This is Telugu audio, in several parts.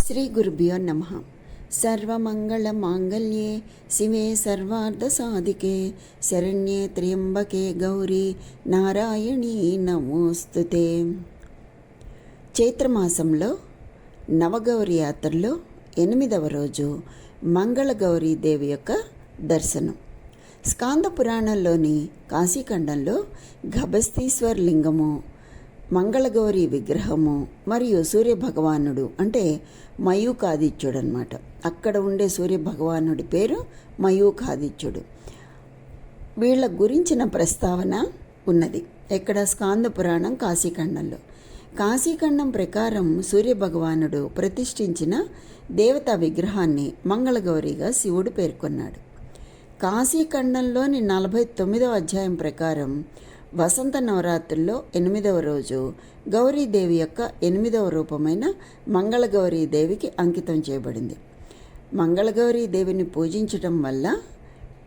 శ్రీ గురుభ్యో నమః. సర్వమంగళమాంగళ్యే శివే సర్వార్థసాధికే శరణ్యే త్ర్యంబకే గౌరీ నారాయణీ నమోస్తుతే. చైత్రమాసంలో నవగౌరి యాత్రలో 8వ రోజు మంగళగౌరీ దేవి యొక్క దర్శనం. స్కాంద పురాణంలోని కాశీఖండంలో గభస్తీశ్వర లింగము, మంగళగౌరి విగ్రహము మరియు సూర్యభగవానుడు అంటే మయూఖాదిత్యుడు అనమాట. అక్కడ ఉండే సూర్యభగవానుడి పేరు మయూఖాదిత్యుడు. వీళ్ళ గురించిన ప్రస్తావన ఉన్నది ఇక్కడ స్కాంద పురాణం కాశీఖండంలో. కాశీఖండం ప్రకారం సూర్యభగవానుడు ప్రతిష్ఠించిన దేవతా విగ్రహాన్ని మంగళగౌరిగా శివుడు పేర్కొన్నాడు. కాశీఖండంలోని 49వ అధ్యాయం ప్రకారం వసంత నవరాత్రుల్లో 8వ రోజు గౌరీదేవి యొక్క 8వ రూపమైన మంగళగౌరీదేవికి అంకితం చేయబడింది. మంగళగౌరీదేవిని పూజించటం వల్ల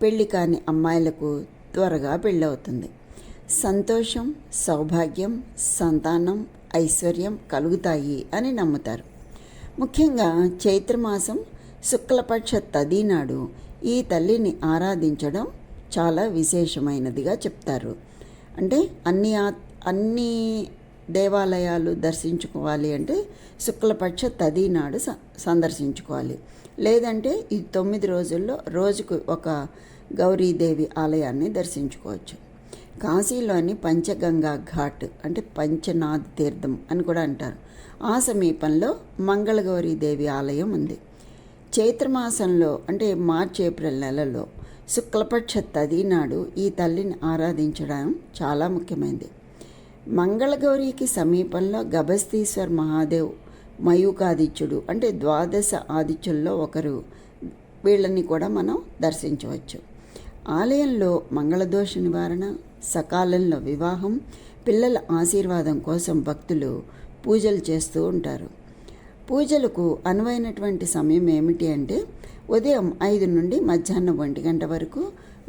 పెళ్లి కాని అమ్మాయిలకు త్వరగా పెళ్ళవుతుంది. సంతోషం, సౌభాగ్యం, సంతానం, ఐశ్వర్యం కలుగుతాయి అని నమ్ముతారు. ముఖ్యంగా చైత్రమాసం శుక్లపక్ష తది నాడు ఈ తల్లిని ఆరాధించడం చాలా విశేషమైనదిగా చెప్తారు. అంటే అన్ని దేవాలయాలు దర్శించుకోవాలి అంటే శుక్లపక్ష తది నాడు సందర్శించుకోవాలి. లేదంటే ఈ 9 రోజుల్లో రోజుకు ఒక గౌరీదేవి ఆలయాన్ని దర్శించుకోవచ్చు. కాశీలోని పంచగంగా ఘాట్ అంటే పంచనాథ్ తీర్థం అని కూడా అంటారు. ఆ సమీపంలో మంగళగౌరీదేవి ఆలయం ఉంది. చైత్రమాసంలో అంటే మార్చి ఏప్రిల్ నెలలో శుక్లపక్ష తది నాడు ఈ తల్లిని ఆరాధించడం చాలా ముఖ్యమైనది. మంగళగౌరికి సమీపంలో గభస్తీశ్వర్ మహాదేవ్ మయూఖాదిత్యుడు అంటే 12 ఆదిత్యుల్లో ఒకరు. వీళ్ళని కూడా మనం దర్శించవచ్చు. ఆలయంలో మంగళదోష నివారణ, సకాలంలో వివాహం, పిల్లల ఆశీర్వాదం కోసం భక్తులు పూజలు చేస్తూ ఉంటారు. పూజలకు అనువైనటువంటి సమయం ఏమిటి అంటే ఉదయం 5 నుండి మధ్యాహ్నం 1 గంట వరకు,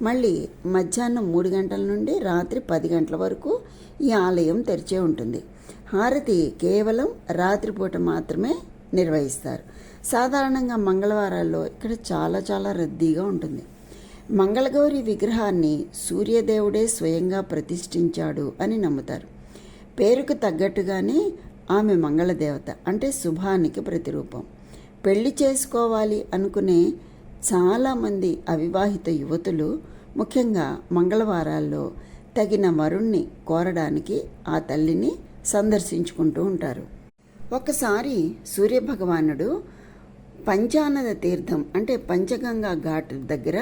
మళ్ళీ మధ్యాహ్నం 3 గంటల నుండి రాత్రి 10 గంటల వరకు ఈ ఆలయం తెరిచే ఉంటుంది. హారతి కేవలం రాత్రిపూట మాత్రమే నిర్వహిస్తారు. సాధారణంగా మంగళవారాల్లో ఇక్కడ చాలా రద్దీగా ఉంటుంది. మంగళగౌరి విగ్రహాన్ని సూర్యదేవుడే స్వయంగా ప్రతిష్ఠించాడు అని నమ్ముతారు. పేరుకు తగ్గట్టుగానే ఆమె మంగళదేవత అంటే శుభానికి ప్రతిరూపం. పెళ్లి చేసుకోవాలి అనుకునే చాలామంది అవివాహిత యువతులు ముఖ్యంగా మంగళవారాల్లో తగిన వరుణ్ణి కోరడానికి ఆ తల్లిని సందర్శించుకుంటూ ఉంటారు. ఒకసారి సూర్యభగవానుడు పంచానద తీర్థం అంటే పంచగంగా ఘాట్ దగ్గర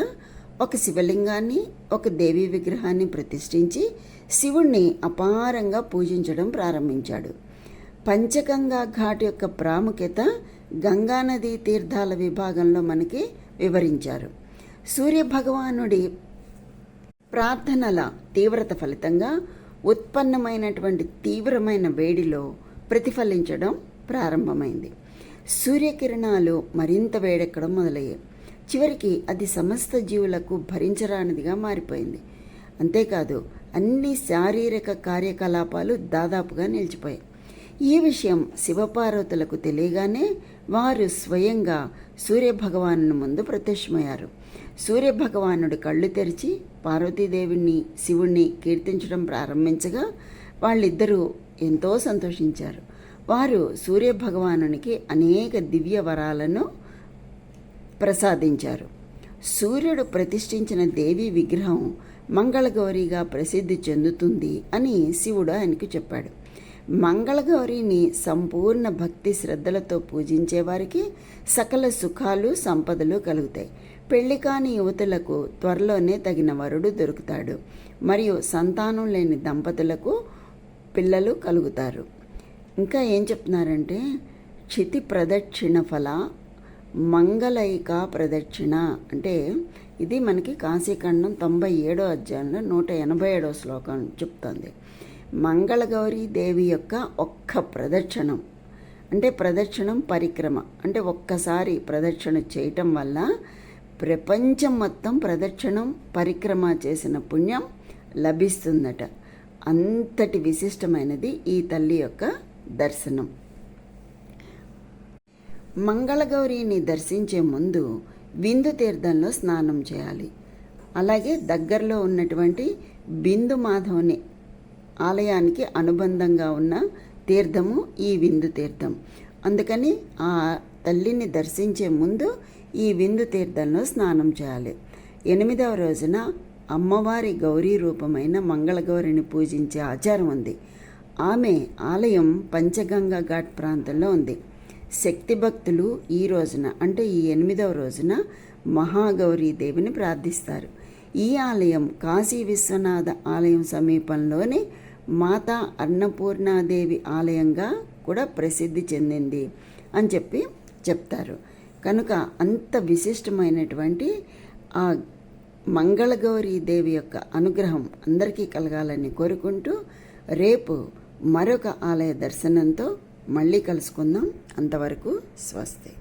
ఒక శివలింగాన్ని, ఒక దేవీ విగ్రహాన్ని ప్రతిష్ఠించి శివుణ్ణి అపారంగా పూజించడం ప్రారంభించాడు. పంచగంగా ఘాట్ యొక్క ప్రాముఖ్యత గంగానదీ తీర్థాల విభాగంలో మనకి వివరించారు. సూర్యభగవానుడి ప్రార్థనల తీవ్రత ఫలితంగా ఉత్పన్నమైనటువంటి తీవ్రమైన వేడిలో ప్రతిఫలించడం ప్రారంభమైంది. సూర్యకిరణాలు మరింత వేడెక్కడం మొదలయ్యాయి. చివరికి అది సమస్త జీవులకు భరించరానిదిగా మారిపోయింది. అంతేకాదు అన్ని శారీరక కార్యకలాపాలు దాదాపుగా నిలిచిపోయాయి. ఈ విషయం శివపార్వతులకు తెలియగానే వారు స్వయంగా సూర్యభగవాను ముందు ప్రత్యక్షమయ్యారు. సూర్యభగవానుడు కళ్ళు తెరిచి పార్వతీదేవిని, శివుణ్ణి కీర్తించడం ప్రారంభించగా వాళ్ళిద్దరూ ఎంతో సంతోషించారు. వారు సూర్యభగవానునికి అనేక దివ్య వరాలను ప్రసాదించారు. సూర్యుడు ప్రతిష్ఠించిన దేవి విగ్రహం మంగళగౌరిగా ప్రసిద్ధి చెందుతుంది అని శివుడు ఆయనకు చెప్పాడు. మంగళగౌరిని సంపూర్ణ భక్తి శ్రద్ధలతో పూజించే వారికి సకల సుఖాలు, సంపదలు కలుగుతాయి. పెళ్లి కాని యువతులకు త్వరలోనే తగిన వరుడు దొరుకుతాడు. మరియు సంతానం లేని దంపతులకు పిల్లలు కలుగుతారు. ఇంకా ఏం చెప్తున్నారంటే క్షితి ప్రదక్షిణ ఫల మంగళైక ప్రదక్షిణ అంటే ఇది మనకి కాశీఖండం 97వ అధ్యాయంలో 187వ శ్లోకం చెప్తుంది. మంగళగౌరీ దేవి యొక్క ఒక్క ప్రదక్షిణం అంటే ప్రదక్షిణం పరిక్రమ అంటే ఒక్కసారి ప్రదక్షిణ చేయటం వల్ల ప్రపంచం మొత్తం ప్రదక్షిణం పరిక్రమ చేసిన పుణ్యం లభిస్తుందట. అంతటి విశిష్టమైనది ఈ తల్లి యొక్క దర్శనం. మంగళగౌరిని దర్శించే ముందు విందు తీర్థంలో స్నానం చేయాలి. అలాగే దగ్గరలో ఉన్నటువంటి బిందు మాధవుని ఆలయానికి అనుబంధంగా ఉన్న తీర్థము ఈ విందు తీర్థం. అందుకని ఆ తల్లిని దర్శించే ముందు ఈ విందు తీర్థంలో స్నానం చేయాలి. 8వ రోజున అమ్మవారి గౌరీ రూపమైన మంగళగౌరిని పూజించే ఆచారం ఉంది. ఆమె ఆలయం పంచగంగా ఘాట్ ప్రాంతంలో ఉంది. శక్తి భక్తులు ఈ రోజున అంటే ఈ 8వ రోజున మహాగౌరీదేవిని ప్రార్థిస్తారు. ఈ ఆలయం కాశీ విశ్వనాథ ఆలయం సమీపంలోనే మాతా అన్నపూర్ణాదేవి ఆలయంగా కూడా ప్రసిద్ధి చెందింది అని చెప్తారు. కనుక అంత విశిష్టమైనటువంటి ఆ మంగళగౌరీ దేవి యొక్క అనుగ్రహం అందరికీ కలగాలని కోరుకుంటూ రేపు మరొక ఆలయ దర్శనంతో మళ్ళీ కలుసుకుందాం. అంతవరకు స్వస్తి.